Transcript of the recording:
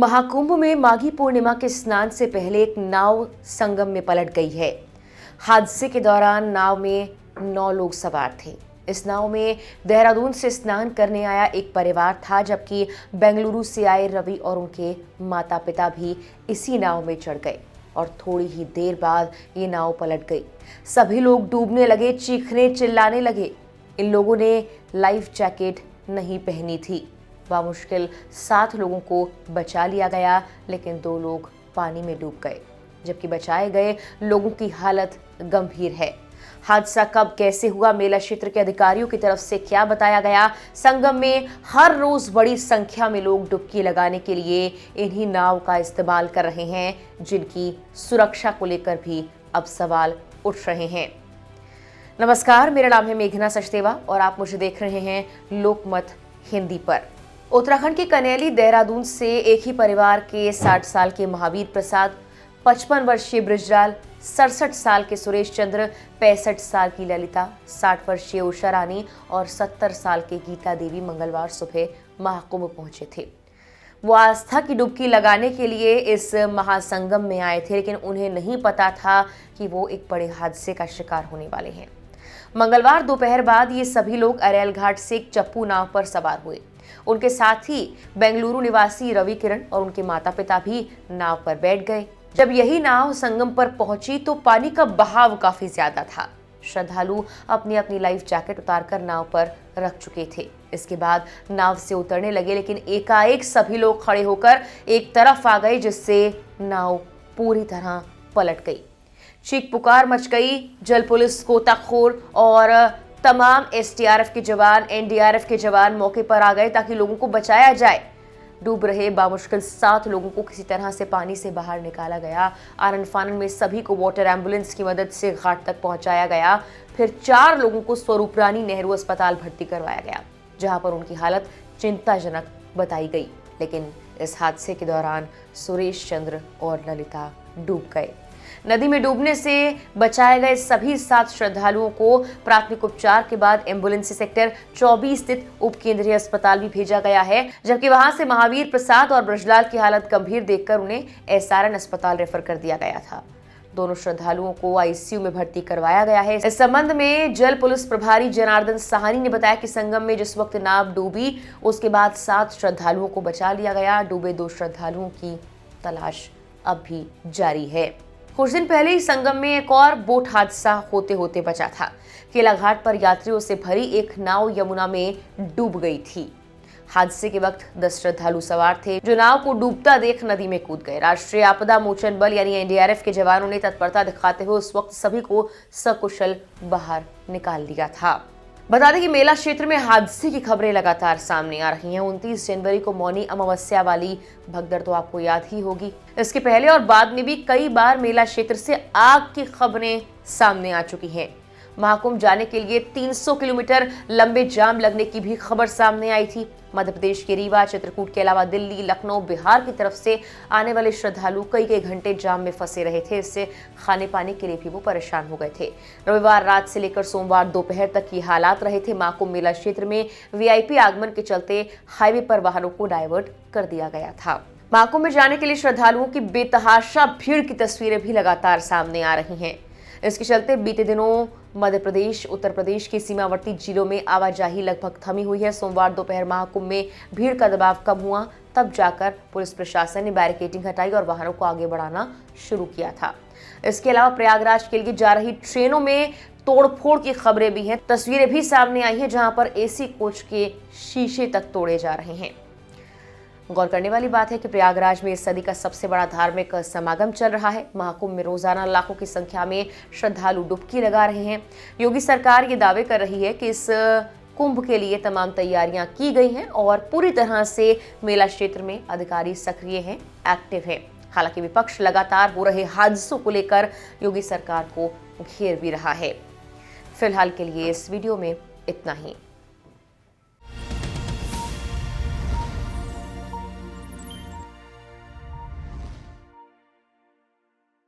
महाकुंभ में माघी पूर्णिमा के स्नान से पहले एक नाव संगम में पलट गई है। हादसे के दौरान नाव में 9 लोग सवार थे। इस नाव में देहरादून से स्नान करने आया एक परिवार था, जबकि बेंगलुरु से आए रवि और उनके माता पिता भी इसी नाव में चढ़ गए और थोड़ी ही देर बाद ये नाव पलट गई। सभी लोग डूबने लगे, चीखने चिल्लाने लगे। इन लोगों ने लाइफ जैकेट नहीं पहनी थी। बामुश्किल 7 लोगों को बचा लिया गया, लेकिन 2 लोग पानी में डूब गए, जबकि बचाए गए लोगों की हालत गंभीर है। हादसा कब कैसे हुआ, मेला क्षेत्र के अधिकारियों की तरफ से क्या बताया गया? संगम में हर रोज बड़ी संख्या में लोग डुबकी लगाने के लिए इन्हीं नाव का इस्तेमाल कर रहे हैं, जिनकी सुरक्षा को लेकर भी अब सवाल उठ रहे हैं। नमस्कार, मेरा नाम है मेघना सचदेवा और आप मुझे देख रहे हैं लोकमत हिंदी पर। उत्तराखंड के कनेली देहरादून से एक ही परिवार के 60 साल के महावीर प्रसाद, 55 वर्षीय ब्रिजलाल, 67 साल के सुरेश चंद्र, 65 साल की ललिता, 60 वर्षीय उषा रानी और 70 साल के गीता देवी मंगलवार सुबह महाकुंभ पहुंचे थे। वो आस्था की डुबकी लगाने के लिए इस महासंगम में आए थे, लेकिन उन्हें नहीं पता था कि वो एक बड़े हादसे का शिकार होने वाले हैं। मंगलवार दोपहर बाद ये सभी लोग अरेल घाट से एक चप्पू नाव पर सवार हुए। उनके साथ ही बेंगलुरु निवासी रवि किरण और उनके माता पिता भी नाव पर बैठ गए। जब यही नाव संगम पर पहुंची तो पानी का बहाव काफी ज्यादा था। श्रद्धालु अपनी अपनी लाइफ जैकेट उतारकर नाव पर रख चुके थे। इसके बाद नाव से उतरने लगे, लेकिन एकाएक सभी लोग खड़े होकर एक तरफ आ गए, जिससे नाव पूरी तरह पलट गई। चीख पुकार मच गई। जल पुलिस, गोताखोर और तमाम एसडीआरएफ के जवान, एनडीआरएफ के जवान मौके पर आ गए ताकि लोगों को बचाया जाए। डूब रहे बामुश्किल 7 लोगों को किसी तरह से पानी से बाहर निकाला गया। आनन फानन में सभी को वाटर एम्बुलेंस की मदद से घाट तक पहुंचाया गया। फिर 4 लोगों को स्वरूप रानी नेहरू अस्पताल भर्ती करवाया गया, जहां पर उनकी हालत चिंताजनक बताई गई। लेकिन इस हादसे के दौरान सुरेश चंद्र और ललिता डूब गए। नदी में डूबने से बचाए गए सभी 7 श्रद्धालुओं को प्राथमिक उपचार के बाद एम्बुलेंस से सेक्टर 24 स्थित उप केंद्रीय अस्पताल भी भेजा गया है, जबकि वहां से महावीर प्रसाद और ब्रजलाल की हालत गंभीर देखकर उन्हें एसआरएन अस्पताल रेफर कर दिया गया था। दोनों श्रद्धालुओं को आईसीयू में भर्ती करवाया गया है। इस संबंध में जल पुलिस प्रभारी जनार्दन साहनी ने बताया कि संगम में जिस वक्त नाव डूबी, उसके बाद 7 श्रद्धालुओं को बचा लिया गया। डूबे 2 श्रद्धालुओं की तलाश अब भी जारी है। कुछ दिन पहले ही संगम में एक और बोट हादसा होते होते बचा था। केला घाट पर यात्रियों से भरी एक नाव यमुना में डूब गई थी। हादसे के वक्त 10 श्रद्धालु सवार थे, जो नाव को डूबता देख नदी में कूद गए। राष्ट्रीय आपदा मोचन बल यानी एनडीआरएफ के जवानों ने तत्परता दिखाते हुए उस वक्त सभी को सकुशल बाहर निकाल लिया था। बता दें कि मेला क्षेत्र में हादसे की खबरें लगातार सामने आ रही हैं। 29 जनवरी को मौनी अमावस्या वाली भगदड़ तो आपको याद ही होगी। इसके पहले और बाद में भी कई बार मेला क्षेत्र से आग की खबरें सामने आ चुकी हैं। महाकुंभ जाने के लिए 300 किलोमीटर लंबे जाम लगने की भी खबर सामने आई थी। मध्य प्रदेश के रीवा, चित्रकूट के अलावा दिल्ली, लखनऊ, बिहार की तरफ से आने वाले श्रद्धालु कई घंटे जाम में फंसे रहे थे। इससे खाने पाने के लिए भी वो परेशान हो गए थे। रविवार रात से लेकर सोमवार दोपहर तक ये हालात रहे थे। महाकुंभ मेला क्षेत्र में वीआईपी आगमन के चलते हाईवे पर वाहनों को डायवर्ट कर दिया गया था। महाकुंभ में जाने के लिए श्रद्धालुओं की बेतहाशा भीड़ की तस्वीरें भी लगातार सामने आ रही हैं। इसके चलते बीते दिनों मध्य प्रदेश, उत्तर प्रदेश के सीमावर्ती जिलों में आवाजाही लगभग थमी हुई है। सोमवार दोपहर महाकुंभ में भीड़ का दबाव कम हुआ, तब जाकर पुलिस प्रशासन ने बैरिकेडिंग हटाई और वाहनों को आगे बढ़ाना शुरू किया था। इसके अलावा प्रयागराज के लिए जा रही ट्रेनों में तोड़फोड़ की खबरें भी हैं। तस्वीरें भी सामने आई हैं, जहां पर एसी कोच के शीशे तक तोड़े जा रहे हैं। गौर करने वाली बात है कि प्रयागराज में इस सदी का सबसे बड़ा धार्मिक समागम चल रहा है। महाकुंभ में रोजाना लाखों की संख्या में श्रद्धालु डुबकी लगा रहे हैं। योगी सरकार ये दावे कर रही है कि इस कुंभ के लिए तमाम तैयारियां की गई हैं और पूरी तरह से मेला क्षेत्र में अधिकारी सक्रिय हैं, एक्टिव हैं। हालांकि विपक्ष लगातार हो रहे हादसों को लेकर योगी सरकार को घेर भी रहा है। फिलहाल के लिए इस वीडियो में इतना ही।